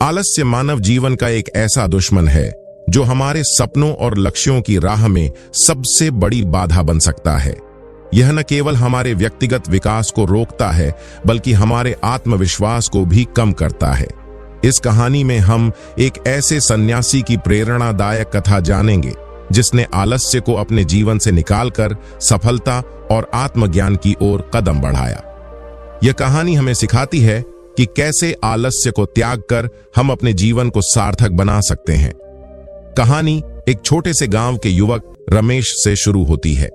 आलस्य मानव जीवन का एक ऐसा दुश्मन है जो हमारे सपनों और लक्ष्यों की राह में सबसे बड़ी बाधा बन सकता है। यह न केवल हमारे व्यक्तिगत विकास को रोकता है बल्कि हमारे आत्मविश्वास को भी कम करता है। इस कहानी में हम एक ऐसे सन्यासी की प्रेरणादायक कथा जानेंगे जिसने आलस्य को अपने जीवन से निकालकर सफलता और आत्मज्ञान की ओर कदम बढ़ाया। यह कहानी हमें सिखाती है कि कैसे आलस्य को त्याग कर हम अपने जीवन को सार्थक बना सकते हैं। कहानी एक छोटे से गांव के युवक रमेश से शुरू होती है।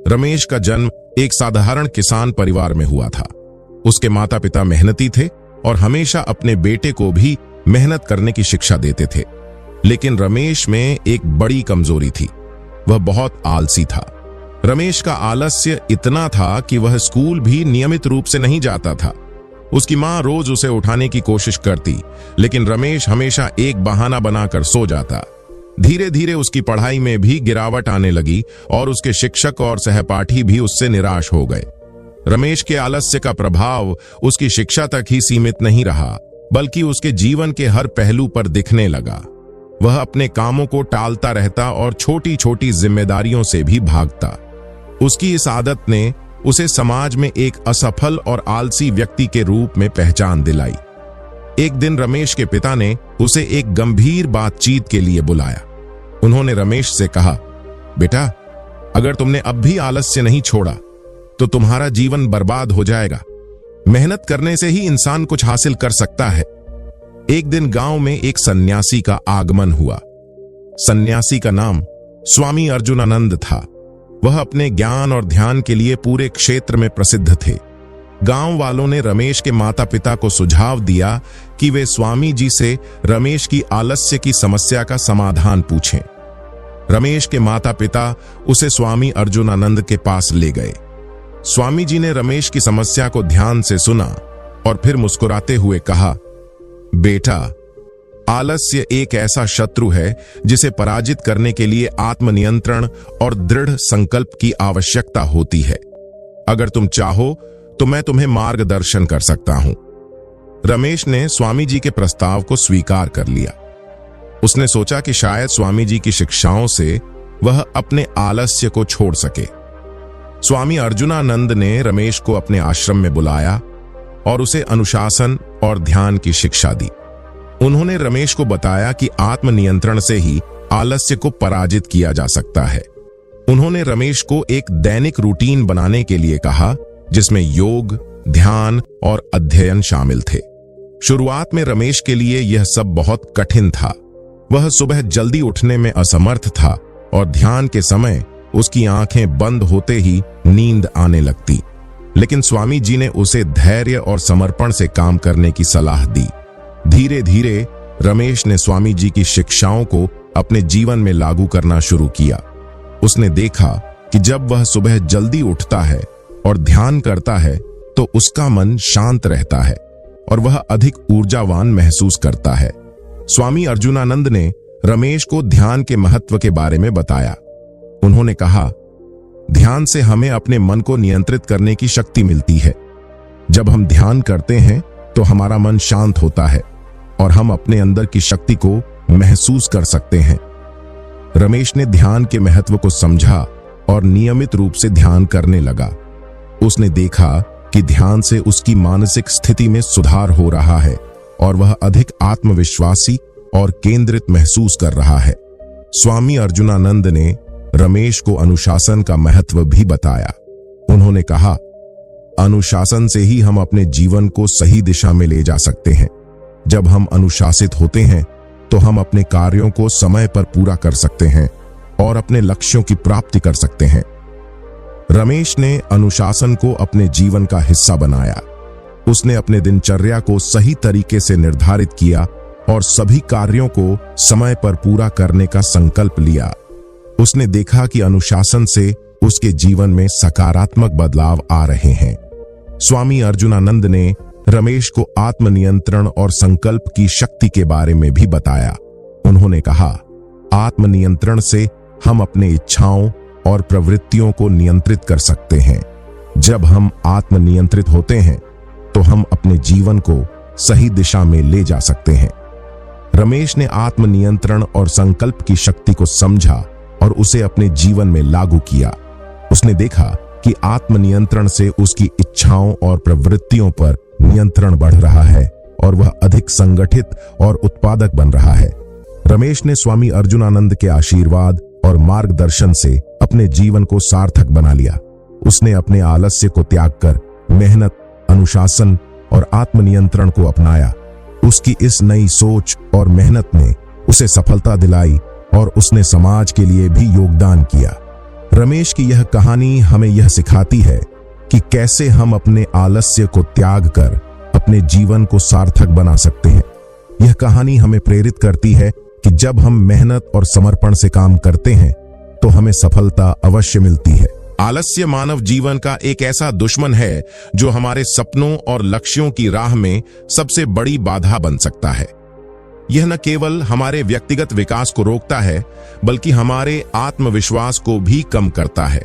रमेश का जन्म एक साधारण किसान परिवार में हुआ था। उसके माता पिता मेहनती थे और हमेशा अपने बेटे को भी मेहनत करने की शिक्षा देते थे। लेकिन रमेश में एक बड़ी कमजोरी थी, वह बहुत आलसी था। रमेश का आलस्य इतना था कि वह स्कूल भी नियमित रूप से नहीं जाता था। उसकी मां रोज उसे उठाने की कोशिश करती, लेकिन रमेश हमेशा एक बहाना बनाकर सो जाता। धीरे धीरे उसकी पढ़ाई में भी गिरावट आने लगी और उसके शिक्षक और सहपाठी भी उससे निराश हो गए। रमेश के आलस्य का प्रभाव उसकी शिक्षा तक ही सीमित नहीं रहा, बल्कि उसके जीवन के हर पहलू पर दिखने लगा। वह अपने कामों को टालता रहता और छोटी छोटी जिम्मेदारियों से भी भागता। उसकी इस आदत ने उसे समाज में एक असफल और आलसी व्यक्ति के रूप में पहचान दिलाई। एक दिन रमेश के पिता ने उसे एक गंभीर बातचीत के लिए बुलाया। उन्होंने रमेश से कहा, बेटा, अगर तुमने अब भी आलस्य नहीं छोड़ा तो तुम्हारा जीवन बर्बाद हो जाएगा। मेहनत करने से ही इंसान कुछ हासिल कर सकता है। एक दिन गांव में एक सन्यासी का आगमन हुआ। सन्यासी का नाम स्वामी अर्जुनानंद था। वह अपने ज्ञान और ध्यान के लिए पूरे क्षेत्र में प्रसिद्ध थे। गांव वालों ने रमेश के माता पिता को सुझाव दिया कि वे स्वामी जी से रमेश की आलस्य की समस्या का समाधान पूछें। रमेश के माता पिता उसे स्वामी अर्जुनानंद के पास ले गए। स्वामी जी ने रमेश की समस्या को ध्यान से सुना और फिर मुस्कुराते हुए कहा, बेटा, आलस्य एक ऐसा शत्रु है जिसे पराजित करने के लिए आत्मनियंत्रण और दृढ़ संकल्प की आवश्यकता होती है। अगर तुम चाहो तो मैं तुम्हें मार्गदर्शन कर सकता हूं। रमेश ने स्वामी जी के प्रस्ताव को स्वीकार कर लिया। उसने सोचा कि शायद स्वामी जी की शिक्षाओं से वह अपने आलस्य को छोड़ सके। स्वामी अर्जुनानंद ने रमेश को अपने आश्रम में बुलाया और उसे अनुशासन और ध्यान की शिक्षा दी। उन्होंने रमेश को बताया कि आत्मनियंत्रण से ही आलस्य को पराजित किया जा सकता है। उन्होंने रमेश को एक दैनिक रूटीन बनाने के लिए कहा जिसमें योग, ध्यान और अध्ययन शामिल थे। शुरुआत में रमेश के लिए यह सब बहुत कठिन था। वह सुबह जल्दी उठने में असमर्थ था और ध्यान के समय उसकी आंखें बंद होते ही नींद आने लगती। लेकिन स्वामी जी ने उसे धैर्य और समर्पण से काम करने की सलाह दी। धीरे धीरे रमेश ने स्वामी जी की शिक्षाओं को अपने जीवन में लागू करना शुरू किया। उसने देखा कि जब वह सुबह जल्दी उठता है और ध्यान करता है तो उसका मन शांत रहता है और वह अधिक ऊर्जावान महसूस करता है। स्वामी अर्जुनानंद ने रमेश को ध्यान के महत्व के बारे में बताया। उन्होंने कहा, ध्यान से हमें अपने मन को नियंत्रित करने की शक्ति मिलती है। जब हम ध्यान करते हैं तो हमारा मन शांत होता है और हम अपने अंदर की शक्ति को महसूस कर सकते हैं। रमेश ने ध्यान के महत्व को समझा और नियमित रूप से ध्यान करने लगा। उसने देखा कि ध्यान से उसकी मानसिक स्थिति में सुधार हो रहा है और वह अधिक आत्मविश्वासी और केंद्रित महसूस कर रहा है। स्वामी अर्जुनानंद ने रमेश को अनुशासन का महत्व भी बताया। उन्होंने कहा, अनुशासन से ही हम अपने जीवन को सही दिशा में ले जा सकते हैं। जब हम अनुशासित होते हैं तो हम अपने कार्यों को समय पर पूरा कर सकते हैं और अपने लक्ष्यों की प्राप्ति कर सकते हैं। रमेश ने अनुशासन को अपने जीवन का हिस्सा बनाया। उसने अपने दिनचर्या को सही तरीके से निर्धारित किया और सभी कार्यों को समय पर पूरा करने का संकल्प लिया। उसने देखा कि अनुशासन से उसके जीवन में सकारात्मक बदलाव आ रहे हैं। स्वामी अर्जुनानंद ने रमेश को आत्मनियंत्रण और संकल्प की शक्ति के बारे में भी बताया। उन्होंने कहा, आत्मनियंत्रण से हम अपने इच्छाओं और प्रवृत्तियों को नियंत्रित कर सकते हैं। जब हम आत्मनियंत्रित होते हैं तो हम अपने जीवन को सही दिशा में ले जा सकते हैं। रमेश ने आत्मनियंत्रण और संकल्प की शक्ति को समझा और उसे अपने जीवन में लागू किया। उसने देखा कि आत्मनियंत्रण से उसकी इच्छाओं और प्रवृत्तियों पर नियंत्रण बढ़ रहा है और वह अधिक संगठित और उत्पादक बन रहा है। रमेश ने स्वामी अर्जुनानंद के आशीर्वाद और मार्गदर्शन से अपने जीवन को सार्थक बना लिया। उसने अपने आलस्य को त्याग कर मेहनत, अनुशासन और आत्मनियंत्रण को अपनाया। उसकी इस नई सोच और मेहनत ने उसे सफलता दिलाई और उसने समाज के लिए भी योगदान किया। रमेश की यह कहानी हमें यह सिखाती है कि कैसे हम अपने आलस्य को त्याग कर अपने जीवन को सार्थक बना सकते हैं। यह कहानी हमें प्रेरित करती है कि जब हम मेहनत और समर्पण से काम करते हैं तो हमें सफलता अवश्य मिलती है। आलस्य मानव जीवन का एक ऐसा दुश्मन है जो हमारे सपनों और लक्ष्यों की राह में सबसे बड़ी बाधा बन सकता है। यह न केवल हमारे व्यक्तिगत विकास को रोकता है बल्कि हमारे आत्मविश्वास को भी कम करता है।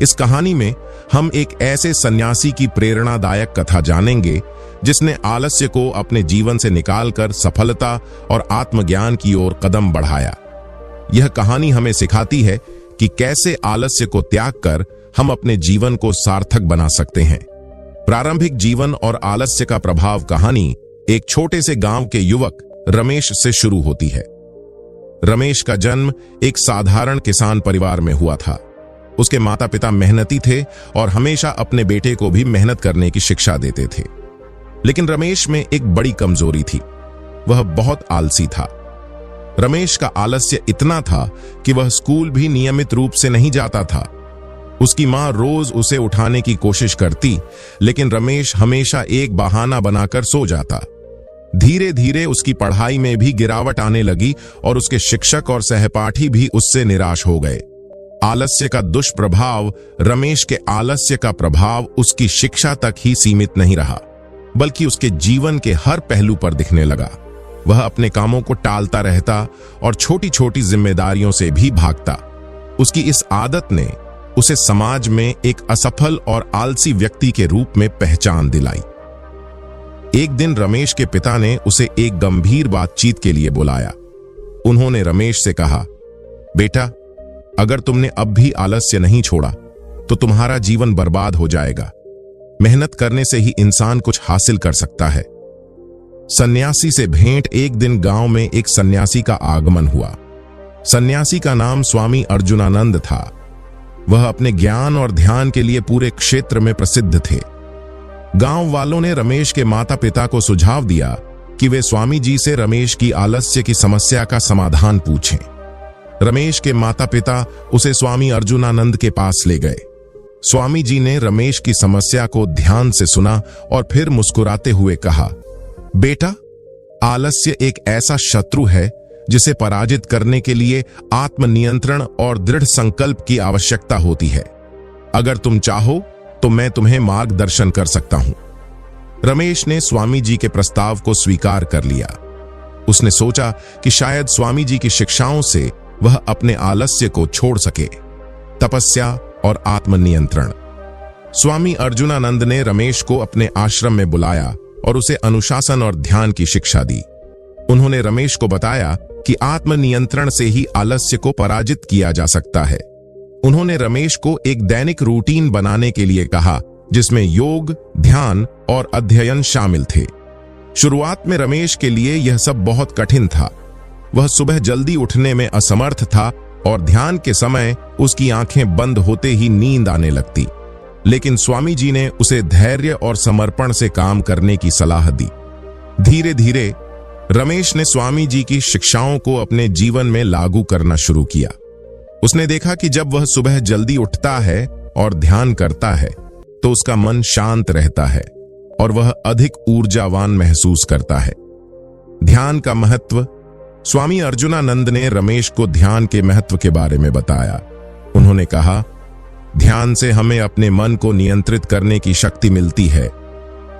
इस कहानी में हम एक ऐसे सन्यासी की प्रेरणादायक कथा जानेंगे जिसने आलस्य को अपने जीवन से निकालकर सफलता और आत्मज्ञान की ओर कदम बढ़ाया। यह कहानी हमें सिखाती है कि कैसे आलस्य को त्याग कर हम अपने जीवन को सार्थक बना सकते हैं। प्रारंभिक जीवन और आलस्य का प्रभाव कहानी एक छोटे से गांव के युवक रमेश से शुरू होती है। रमेश का जन्म एक साधारण किसान परिवार में हुआ था। उसके माता पिता मेहनती थे और हमेशा अपने बेटे को भी मेहनत करने की शिक्षा देते थे। लेकिन रमेश में एक बड़ी कमजोरी थी, वह बहुत आलसी था। रमेश का आलस्य इतना था कि वह स्कूल भी नियमित रूप से नहीं जाता था। उसकी मां रोज उसे उठाने की कोशिश करती, लेकिन रमेश हमेशा एक बहाना बनाकर सो जाता। धीरे धीरे उसकी पढ़ाई में भी गिरावट आने लगी और उसके शिक्षक और सहपाठी भी उससे निराश हो गए। आलस्य का दुष्प्रभाव रमेश के आलस्य का प्रभाव उसकी शिक्षा तक ही सीमित नहीं रहा, बल्कि उसके जीवन के हर पहलू पर दिखने लगा। वह अपने कामों को टालता रहता और छोटी छोटी जिम्मेदारियों से भी भागता। उसकी इस आदत ने उसे समाज में एक असफल और आलसी व्यक्ति के रूप में पहचान दिलाई। एक दिन रमेश के पिता ने उसे एक गंभीर बातचीत के लिए बुलाया। उन्होंने रमेश से कहा, बेटा, अगर तुमने अब भी आलस्य नहीं छोड़ा तो तुम्हारा जीवन बर्बाद हो जाएगा। मेहनत करने से ही इंसान कुछ हासिल कर सकता है। सन्यासी से भेंट। एक दिन गांव में एक सन्यासी का आगमन हुआ। सन्यासी का नाम स्वामी अर्जुनानंद था। वह अपने ज्ञान और ध्यान के लिए पूरे क्षेत्र में प्रसिद्ध थे। गांव वालों ने रमेश के माता पिता को सुझाव दिया कि वे स्वामी जी से रमेश की आलस्य की समस्या का समाधान पूछें। रमेश के माता पिता उसे स्वामी अर्जुनानंद के पास ले गए। स्वामी जी ने रमेश की समस्या को ध्यान से सुना और फिर मुस्कुराते हुए कहा, बेटा, आलस्य एक ऐसा शत्रु है जिसे पराजित करने के लिए आत्मनियंत्रण और दृढ़ संकल्प की आवश्यकता होती है। अगर तुम चाहो तो मैं तुम्हें मार्गदर्शन कर सकता हूं। रमेश ने स्वामी जी के प्रस्ताव को स्वीकार कर लिया। उसने सोचा कि शायद स्वामी जी की शिक्षाओं से वह अपने आलस्य को छोड़ सके। तपस्या और आत्मनियंत्रण। स्वामी अर्जुनानंद ने रमेश को अपने आश्रम में बुलाया और उसे अनुशासन और ध्यान की शिक्षा दी। उन्होंने रमेश को बताया कि आत्मनियंत्रण से ही आलस्य को पराजित किया जा सकता है। उन्होंने रमेश को एक दैनिक रूटीन बनाने के लिए कहा जिसमें योग, ध्यान और अध्ययन शामिल थे। शुरुआत में रमेश के लिए यह सब बहुत कठिन था। वह सुबह जल्दी उठने में असमर्थ था और ध्यान के समय उसकी आंखें बंद होते ही नींद आने लगती। लेकिन स्वामी जी ने उसे धैर्य और समर्पण से काम करने की सलाह दी। धीरे धीरे रमेश ने स्वामी जी की शिक्षाओं को अपने जीवन में लागू करना शुरू किया। उसने देखा कि जब वह सुबह जल्दी उठता है और ध्यान करता है तो उसका मन शांत रहता है और वह अधिक ऊर्जावान महसूस करता है। ध्यान का महत्व। स्वामी अर्जुनानंद ने रमेश को ध्यान के महत्व के बारे में बताया। उन्होंने कहा, ध्यान से हमें अपने मन को नियंत्रित करने की शक्ति मिलती है।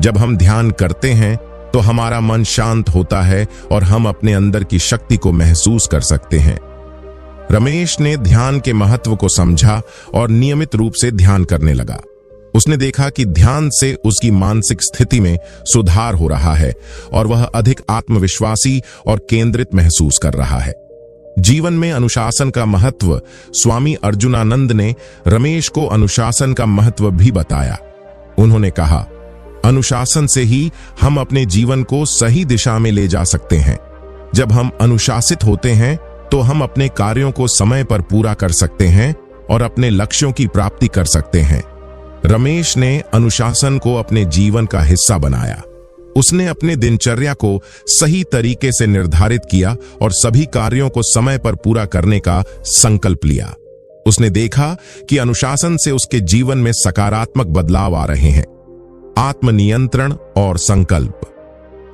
जब हम ध्यान करते हैं तो हमारा मन शांत होता है और हम अपने अंदर की शक्ति को महसूस कर सकते हैं। रमेश ने ध्यान के महत्व को समझा और नियमित रूप से ध्यान करने लगा। उसने देखा कि ध्यान से उसकी मानसिक स्थिति में सुधार हो रहा है और वह अधिक आत्मविश्वासी और केंद्रित महसूस कर रहा है। जीवन में अनुशासन का महत्व। स्वामी अर्जुनानंद ने रमेश को अनुशासन का महत्व भी बताया। उन्होंने कहा, अनुशासन से ही हम अपने जीवन को सही दिशा में ले जा सकते हैं। जब हम अनुशासित होते हैं तो हम अपने कार्यों को समय पर पूरा कर सकते हैं और अपने लक्ष्यों की प्राप्ति कर सकते हैं। रमेश ने अनुशासन को अपने जीवन का हिस्सा बनाया। उसने अपने दिनचर्या को सही तरीके से निर्धारित किया और सभी कार्यों को समय पर पूरा करने का संकल्प लिया। उसने देखा कि अनुशासन से उसके जीवन में सकारात्मक बदलाव आ रहे हैं। आत्मनियंत्रण और संकल्प।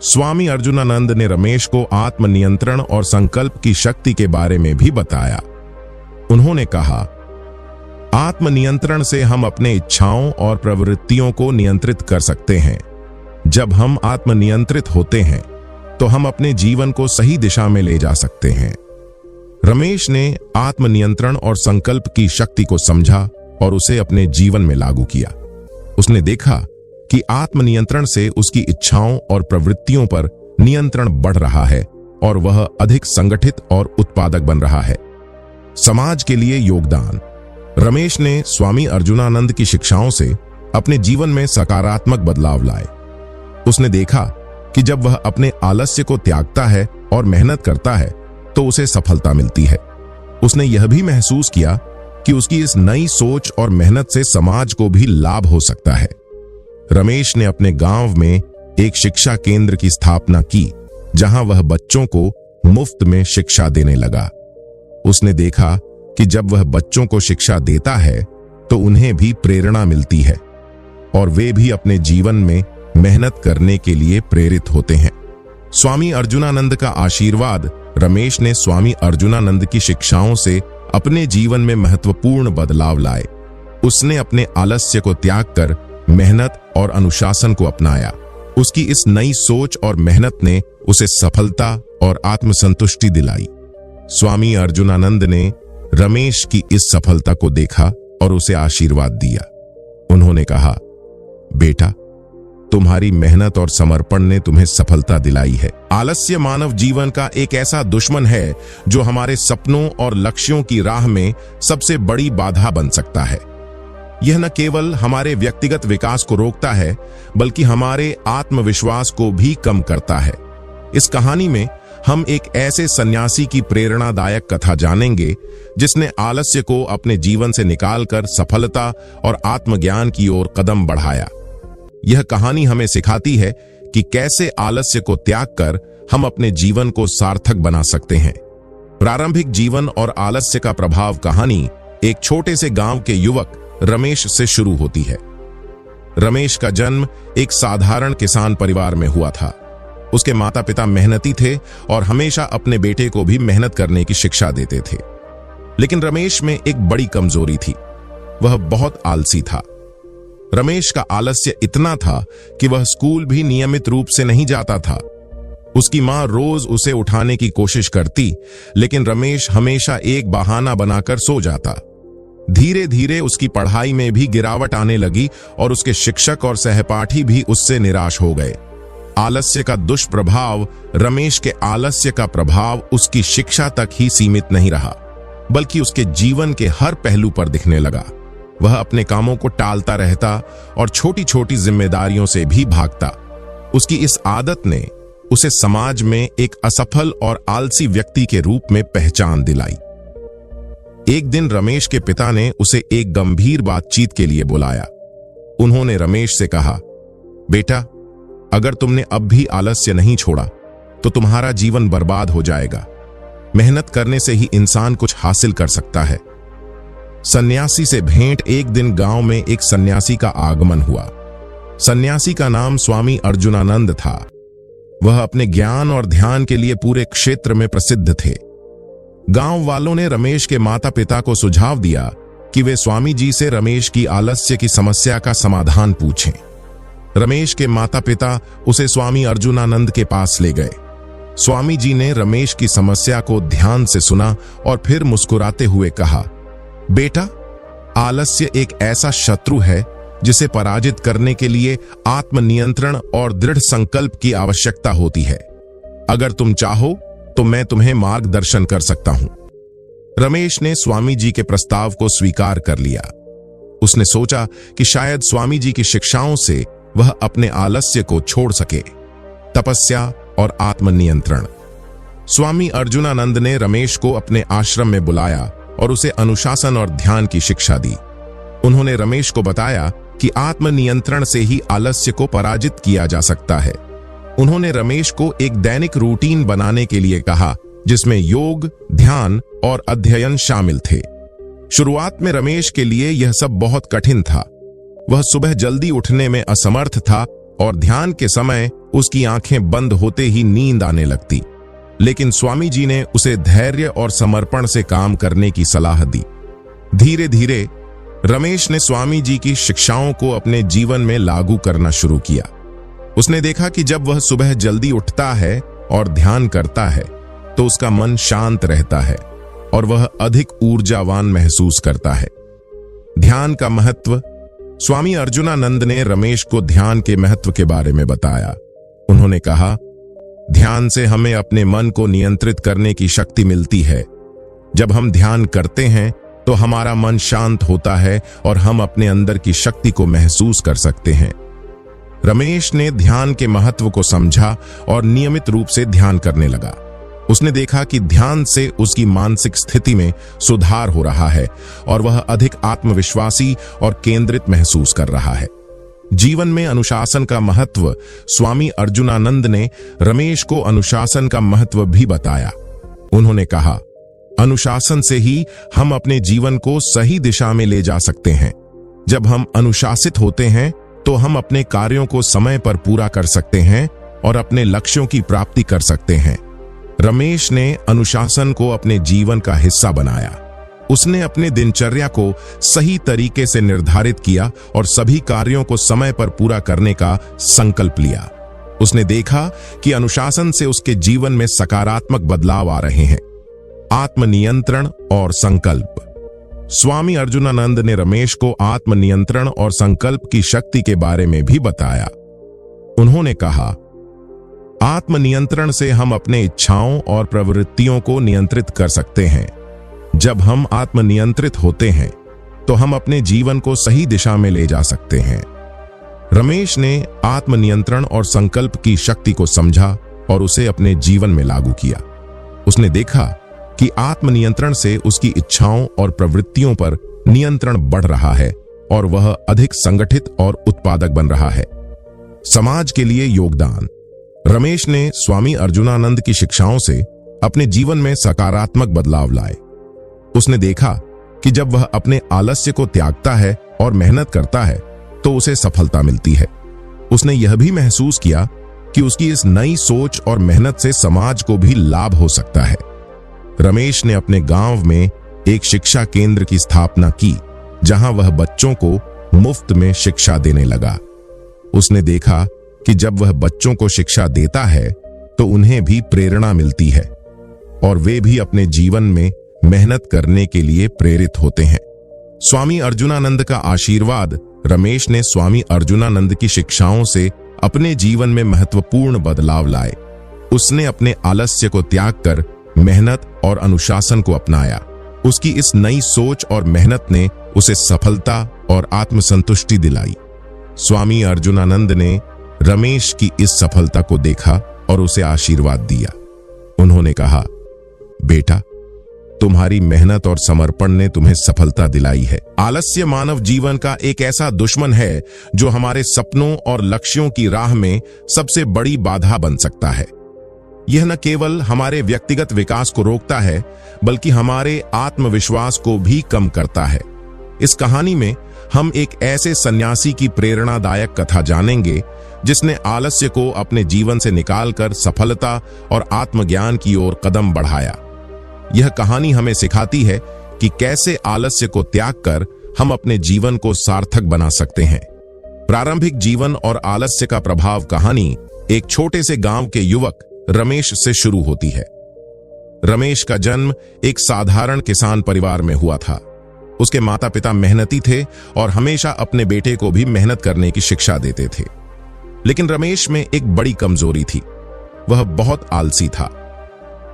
स्वामी अर्जुनानंद ने रमेश को आत्मनियंत्रण और संकल्प की शक्ति के बारे में भी बताया। उन्होंने कहा, आत्मनियंत्रण से हम अपने इच्छाओं और प्रवृत्तियों को नियंत्रित कर सकते हैं। जब हम आत्मनियंत्रित होते हैं तो हम अपने जीवन को सही दिशा में ले जा सकते हैं। रमेश ने आत्मनियंत्रण और संकल्प की शक्ति को समझा और उसे अपने जीवन में लागू किया। उसने देखा कि आत्मनियंत्रण से उसकी इच्छाओं और प्रवृत्तियों पर नियंत्रण बढ़ रहा है और वह अधिक संगठित और उत्पादक बन रहा है। समाज के लिए योगदान। रमेश ने स्वामी अर्जुनानंद की शिक्षाओं से अपने जीवन में सकारात्मक बदलाव लाए। उसने देखा कि जब वह अपने आलस्य को त्यागता है और मेहनत करता है तो उसे सफलता मिलती है। उसने यह भी महसूस किया कि उसकी इस नई सोच और मेहनत से समाज को भी लाभ हो सकता है। रमेश ने अपने गांव में एक शिक्षा केंद्र की स्थापना की, जहां वह बच्चों को मुफ्त में शिक्षा देने लगा। उसने देखा कि जब वह बच्चों को शिक्षा देता है तो उन्हें भी प्रेरणा मिलती है और वे भी अपने जीवन में मेहनत करने के लिए प्रेरित होते हैं। स्वामी अर्जुनानंद का आशीर्वाद। रमेश ने स्वामी अर्जुनानंद की शिक्षाओं से अपने जीवन में महत्वपूर्ण बदलाव लाए। उसने अपने आलस्य को त्याग कर मेहनत और अनुशासन को अपनाया। उसकी इस नई सोच और मेहनत ने उसे सफलता और आत्मसंतुष्टि दिलाई। स्वामी अर्जुनानंद ने रमेश की इस सफलता को देखा और उसे आशीर्वाद दिया। उन्होंने कहा, बेटा, तुम्हारी मेहनत और समर्पण ने तुम्हें सफलता दिलाई है। आलस्य मानव जीवन का एक ऐसा दुश्मन है जो हमारे सपनों और लक्ष्यों की राह में सबसे बड़ी बाधा बन सकता है। यह न केवल हमारे व्यक्तिगत विकास को रोकता है, बल्कि हमारे आत्मविश्वास को भी कम करता है। इस कहानी में हम एक ऐसे सन्यासी की प्रेरणादायक कथा जानेंगे जिसने आलस्य को अपने जीवन से निकालकर सफलता और आत्मज्ञान की ओर कदम बढ़ाया। यह कहानी हमें सिखाती है कि कैसे आलस्य को त्याग कर हम अपने जीवन को सार्थक बना सकते हैं। प्रारंभिक जीवन और आलस्य का प्रभाव कहानी एक छोटे से गांव के युवक रमेश से शुरू होती है। रमेश का जन्म एक साधारण किसान परिवार में हुआ था। उसके माता पिता मेहनती थे और हमेशा अपने बेटे को भी मेहनत करने की शिक्षा देते थे। लेकिन रमेश में एक बड़ी कमजोरी थी, वह बहुत आलसी था। रमेश का आलस्य इतना था कि वह स्कूल भी नियमित रूप से नहीं जाता था। उसकी मां रोज उसे उठाने की कोशिश करती, लेकिन रमेश हमेशा एक बहाना बनाकर सो जाता। धीरे धीरे उसकी पढ़ाई में भी गिरावट आने लगी और उसके शिक्षक और सहपाठी भी उससे निराश हो गए। आलस्य का दुष्प्रभाव। रमेश के आलस्य का प्रभाव उसकी शिक्षा तक ही सीमित नहीं रहा, बल्कि उसके जीवन के हर पहलू पर दिखने लगा। वह अपने कामों को टालता रहता और छोटी छोटी जिम्मेदारियों से भी भागता। उसकी इस आदत ने उसे समाज में एक असफल और आलसी व्यक्ति के रूप में पहचान दिलाई। एक दिन रमेश के पिता ने उसे एक गंभीर बातचीत के लिए बुलाया। उन्होंने रमेश से कहा, बेटा, अगर तुमने अब भी आलस्य नहीं छोड़ा तो तुम्हारा जीवन बर्बाद हो जाएगा। मेहनत करने से ही इंसान कुछ हासिल कर सकता है। सन्यासी से भेंट। एक दिन गांव में एक सन्यासी का आगमन हुआ। सन्यासी का नाम स्वामी अर्जुनानंद था। वह अपने ज्ञान और ध्यान के लिए पूरे क्षेत्र में प्रसिद्ध थे। गांव वालों ने रमेश के माता पिता को सुझाव दिया कि वे स्वामी जी से रमेश की आलस्य की समस्या का समाधान पूछें। रमेश के माता पिता उसे स्वामी अर्जुनानंद के पास ले गए। स्वामी जी ने रमेश की समस्या को ध्यान से सुना और फिर मुस्कुराते हुए कहा, बेटा, आलस्य एक ऐसा शत्रु है जिसे पराजित करने के लिए आत्मनियंत्रण और दृढ़ संकल्प की आवश्यकता होती है। अगर तुम चाहो तो मैं तुम्हें मार्गदर्शन कर सकता हूं। रमेश ने स्वामी जी के प्रस्ताव को स्वीकार कर लिया। उसने सोचा कि शायद स्वामी जी की शिक्षाओं से वह अपने आलस्य को छोड़ सके। तपस्या और आत्मनियंत्रण। स्वामी अर्जुनानंद ने रमेश को अपने आश्रम में बुलाया और उसे अनुशासन और ध्यान की शिक्षा दी। उन्होंने रमेश को बताया कि आत्मनियंत्रण से ही आलस्य को पराजित किया जा सकता है। उन्होंने रमेश को एक दैनिक रूटीन बनाने के लिए कहा, जिसमें योग, ध्यान और अध्ययन शामिल थे। शुरुआत में रमेश के लिए यह सब बहुत कठिन था। वह सुबह जल्दी उठने में असमर्थ था और ध्यान के समय उसकी आंखें बंद होते ही नींद आने लगती। लेकिन स्वामी जी ने उसे धैर्य और समर्पण से काम करने की सलाह दी। धीरे धीरे रमेश ने स्वामी जी की शिक्षाओं को अपने जीवन में लागू करना शुरू किया। उसने देखा कि जब वह सुबह जल्दी उठता है और ध्यान करता है तो उसका मन शांत रहता है और वह अधिक ऊर्जावान महसूस करता है। ध्यान का महत्व। स्वामी अर्जुनानंद ने रमेश को ध्यान के महत्व के बारे में बताया। उन्होंने कहा, ध्यान से हमें अपने मन को नियंत्रित करने की शक्ति मिलती है। जब हम ध्यान करते हैं तो हमारा मन शांत होता है और हम अपने अंदर की शक्ति को महसूस कर सकते हैं। रमेश ने ध्यान के महत्व को समझा और नियमित रूप से ध्यान करने लगा। उसने देखा कि ध्यान से उसकी मानसिक स्थिति में सुधार हो रहा है और वह अधिक आत्मविश्वासी और केंद्रित महसूस कर रहा है। जीवन में अनुशासन का महत्व। स्वामी अर्जुनानंद ने रमेश को अनुशासन का महत्व भी बताया। उन्होंने कहा, अनुशासन से ही हम अपने जीवन को सही दिशा में ले जा सकते हैं। जब हम अनुशासित होते हैं तो हम अपने कार्यों को समय पर पूरा कर सकते हैं और अपने लक्ष्यों की प्राप्ति कर सकते हैं। रमेश ने अनुशासन को अपने जीवन का हिस्सा बनाया। उसने अपने दिनचर्या को सही तरीके से निर्धारित किया और सभी कार्यों को समय पर पूरा करने का संकल्प लिया। उसने देखा कि अनुशासन से उसके जीवन में सकारात्मक बदलाव आ रहे हैं। आत्मनियंत्रण और संकल्प। स्वामी अर्जुनानंद ने रमेश को आत्मनियंत्रण और संकल्प की शक्ति के बारे में भी बताया। उन्होंने कहा, आत्मनियंत्रण से हम अपने इच्छाओं और प्रवृत्तियों को नियंत्रित कर सकते हैं। जब हम आत्मनियंत्रित होते हैं तो हम अपने जीवन को सही दिशा में ले जा सकते हैं। रमेश ने आत्मनियंत्रण और संकल्प की शक्ति को समझा और उसे अपने जीवन में लागू किया। उसने देखा कि आत्मनियंत्रण से उसकी इच्छाओं और प्रवृत्तियों पर नियंत्रण बढ़ रहा है और वह अधिक संगठित और उत्पादक बन रहा है। समाज के लिए योगदान। रमेश ने स्वामी अर्जुनानंद की शिक्षाओं से अपने जीवन में सकारात्मक बदलाव लाए। उसने देखा कि जब वह अपने आलस्य को त्यागता है और मेहनत करता है तो उसे सफलता मिलती है। उसने यह भी महसूस किया कि उसकी इस नई सोच और मेहनत से समाज को भी लाभ हो सकता है। रमेश ने अपने गांव में एक शिक्षा केंद्र की स्थापना की, जहां वह बच्चों को मुफ्त में शिक्षा देने लगा। उसने देखा कि जब वह बच्चों को शिक्षा देता है तो उन्हें भी प्रेरणा मिलती है और वे भी अपने जीवन में मेहनत करने के लिए प्रेरित होते हैं। स्वामी अर्जुनानंद का आशीर्वाद। रमेश ने स्वामी अर्जुनानंद की शिक्षाओं से अपने जीवन में महत्वपूर्ण बदलाव लाए। उसने अपने आलस्य को त्याग कर मेहनत और अनुशासन को अपनाया। उसकी इस नई सोच और मेहनत ने उसे सफलता और आत्मसंतुष्टि दिलाई। स्वामी अर्जुनानंद ने रमेश की इस सफलता को देखा और उसे आशीर्वाद दिया। उन्होंने कहा, बेटा, तुम्हारी मेहनत और समर्पण ने तुम्हें सफलता दिलाई है। आलस्य मानव जीवन का एक ऐसा दुश्मन है जो हमारे सपनों और लक्ष्यों की राह में सबसे बड़ी बाधा बन सकता है। यह न केवल हमारे व्यक्तिगत विकास को रोकता है, बल्कि हमारे आत्मविश्वास को भी कम करता है। इस कहानी में हम एक ऐसे सन्यासी की प्रेरणादायक कथा जानेंगे जिसने आलस्य को अपने जीवन से निकालकर सफलता और आत्मज्ञान की ओर कदम बढ़ाया। यह कहानी हमें सिखाती है कि कैसे आलस्य को त्याग कर हम अपने जीवन को सार्थक बना सकते हैं। प्रारंभिक जीवन और आलस्य का प्रभाव कहानी एक छोटे से गांव के युवक रमेश से शुरू होती है। रमेश का जन्म एक साधारण किसान परिवार में हुआ था। उसके माता पिता मेहनती थे और हमेशा अपने बेटे को भी मेहनत करने की शिक्षा देते थे। लेकिन रमेश में एक बड़ी कमजोरी थी, वह बहुत आलसी था।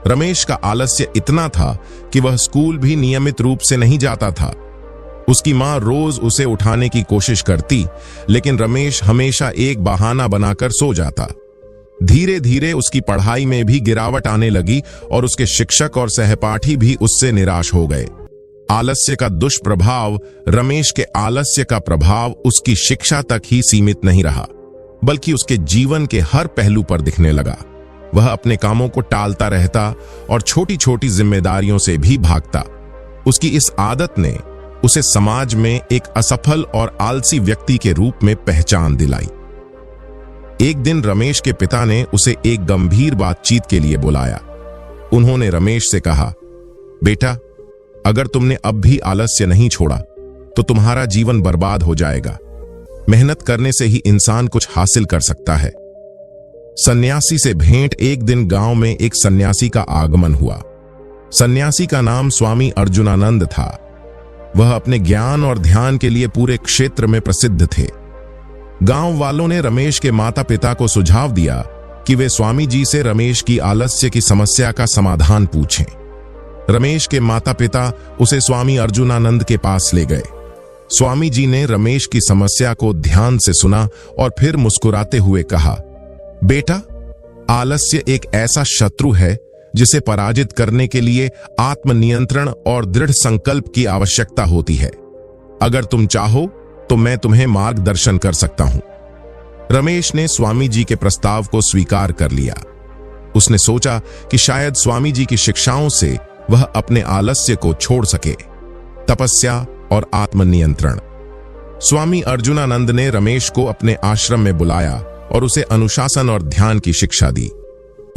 रमेश का आलस्य इतना था कि वह स्कूल भी नियमित रूप से नहीं जाता था। उसकी मां रोज उसे उठाने की कोशिश करती, लेकिन रमेश हमेशा एक बहाना बनाकर सो जाता। धीरे धीरे उसकी पढ़ाई में भी गिरावट आने लगी और उसके शिक्षक और सहपाठी भी उससे निराश हो गए। आलस्य का दुष्प्रभाव, रमेश के आलस्य का प्रभाव उसकी शिक्षा तक ही सीमित नहीं रहा, बल्कि उसके जीवन के हर पहलू पर दिखने लगा। वह अपने कामों को टालता रहता और छोटी छोटी जिम्मेदारियों से भी भागता। उसकी इस आदत ने उसे समाज में एक असफल और आलसी व्यक्ति के रूप में पहचान दिलाई। एक दिन रमेश के पिता ने उसे एक गंभीर बातचीत के लिए बुलाया। उन्होंने रमेश से कहा, बेटा, अगर तुमने अब भी आलस्य नहीं छोड़ा तो तुम्हारा जीवन बर्बाद हो जाएगा। मेहनत करने से ही इंसान कुछ हासिल कर सकता है। सन्यासी से भेंट। एक दिन गांव में एक सन्यासी का आगमन हुआ। सन्यासी का नाम स्वामी अर्जुनानंद था। वह अपने ज्ञान और ध्यान के लिए पूरे क्षेत्र में प्रसिद्ध थे। गांव वालों ने रमेश के माता पिता को सुझाव दिया कि वे स्वामी जी से रमेश की आलस्य की समस्या का समाधान पूछें। रमेश के माता पिता उसे स्वामी अर्जुनानंद के पास ले गए। स्वामी जी ने रमेश की समस्या को ध्यान से सुना और फिर मुस्कुराते हुए कहा, बेटा, आलस्य एक ऐसा शत्रु है जिसे पराजित करने के लिए आत्मनियंत्रण और दृढ़ संकल्प की आवश्यकता होती है। अगर तुम चाहो तो मैं तुम्हें मार्गदर्शन कर सकता हूं। रमेश ने स्वामी जी के प्रस्ताव को स्वीकार कर लिया। उसने सोचा कि शायद स्वामी जी की शिक्षाओं से वह अपने आलस्य को छोड़ सके। तपस्या और आत्मनियंत्रण। स्वामी अर्जुनानंद ने रमेश को अपने आश्रम में बुलाया और उसे अनुशासन और ध्यान की शिक्षा दी।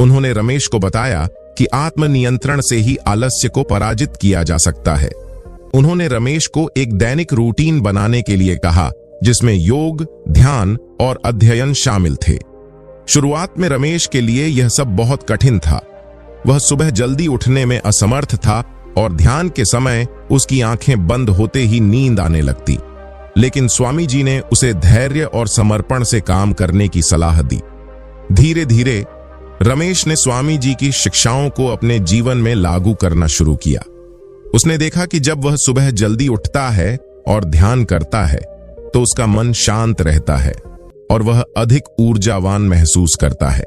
उन्होंने रमेश को बताया कि आत्मनियंत्रण से ही आलस्य को पराजित किया जा सकता है। उन्होंने रमेश को एक दैनिक रूटीन बनाने के लिए कहा, जिसमें योग, ध्यान और अध्ययन शामिल थे। शुरुआत में रमेश के लिए यह सब बहुत कठिन था। वह सुबह जल्दी उठने में असमर्थ था और ध्यान के समय उसकी आंखें बंद होते ही नींद आने लगती। लेकिन स्वामी जी ने उसे धैर्य और समर्पण से काम करने की सलाह दी। धीरे धीरे रमेश ने स्वामी जी की शिक्षाओं को अपने जीवन में लागू करना शुरू किया। उसने देखा कि जब वह सुबह जल्दी उठता है और ध्यान करता है तो उसका मन शांत रहता है और वह अधिक ऊर्जावान महसूस करता है।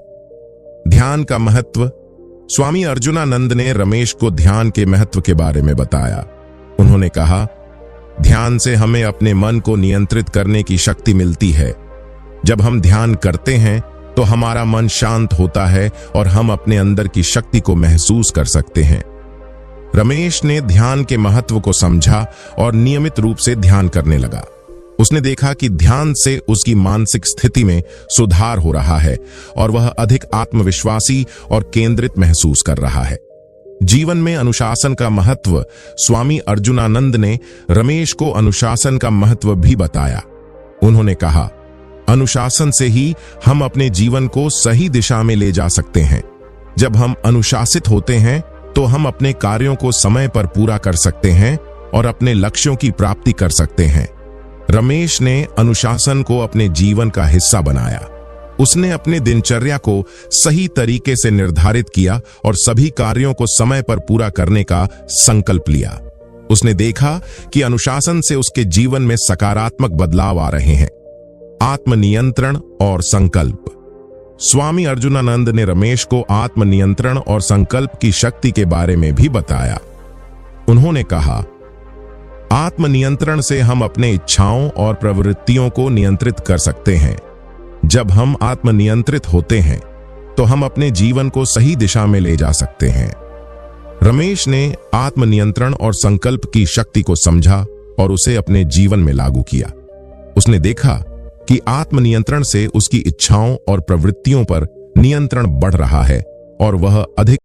ध्यान का महत्व। स्वामी अर्जुनानंद ने रमेश को ध्यान के महत्व के बारे में बताया। उन्होंने कहा, ध्यान से हमें अपने मन को नियंत्रित करने की शक्ति मिलती है। जब हम ध्यान करते हैं तो हमारा मन शांत होता है और हम अपने अंदर की शक्ति को महसूस कर सकते हैं। रमेश ने ध्यान के महत्व को समझा और नियमित रूप से ध्यान करने लगा। उसने देखा कि ध्यान से उसकी मानसिक स्थिति में सुधार हो रहा है और वह अधिक आत्मविश्वासी और केंद्रित महसूस कर रहा है। जीवन में अनुशासन का महत्व। स्वामी अर्जुनानंद ने रमेश को अनुशासन का महत्व भी बताया। उन्होंने कहा, अनुशासन से ही हम अपने जीवन को सही दिशा में ले जा सकते हैं। जब हम अनुशासित होते हैं तो हम अपने कार्यों को समय पर पूरा कर सकते हैं और अपने लक्ष्यों की प्राप्ति कर सकते हैं। रमेश ने अनुशासन को अपने जीवन का हिस्सा बनाया। उसने अपने दिनचर्या को सही तरीके से निर्धारित किया और सभी कार्यों को समय पर पूरा करने का संकल्प लिया। उसने देखा कि अनुशासन से उसके जीवन में सकारात्मक बदलाव आ रहे हैं। आत्मनियंत्रण और संकल्प। स्वामी अर्जुनानंद ने रमेश को आत्मनियंत्रण और संकल्प की शक्ति के बारे में भी बताया। उन्होंने कहा, आत्मनियंत्रण से हम अपने इच्छाओं और प्रवृत्तियों को नियंत्रित कर सकते हैं। जब हम आत्मनियंत्रित होते हैं तो हम अपने जीवन को सही दिशा में ले जा सकते हैं। रमेश ने आत्मनियंत्रण और संकल्प की शक्ति को समझा और उसे अपने जीवन में लागू किया। उसने देखा कि आत्मनियंत्रण से उसकी इच्छाओं और प्रवृत्तियों पर नियंत्रण बढ़ रहा है और वह अधिक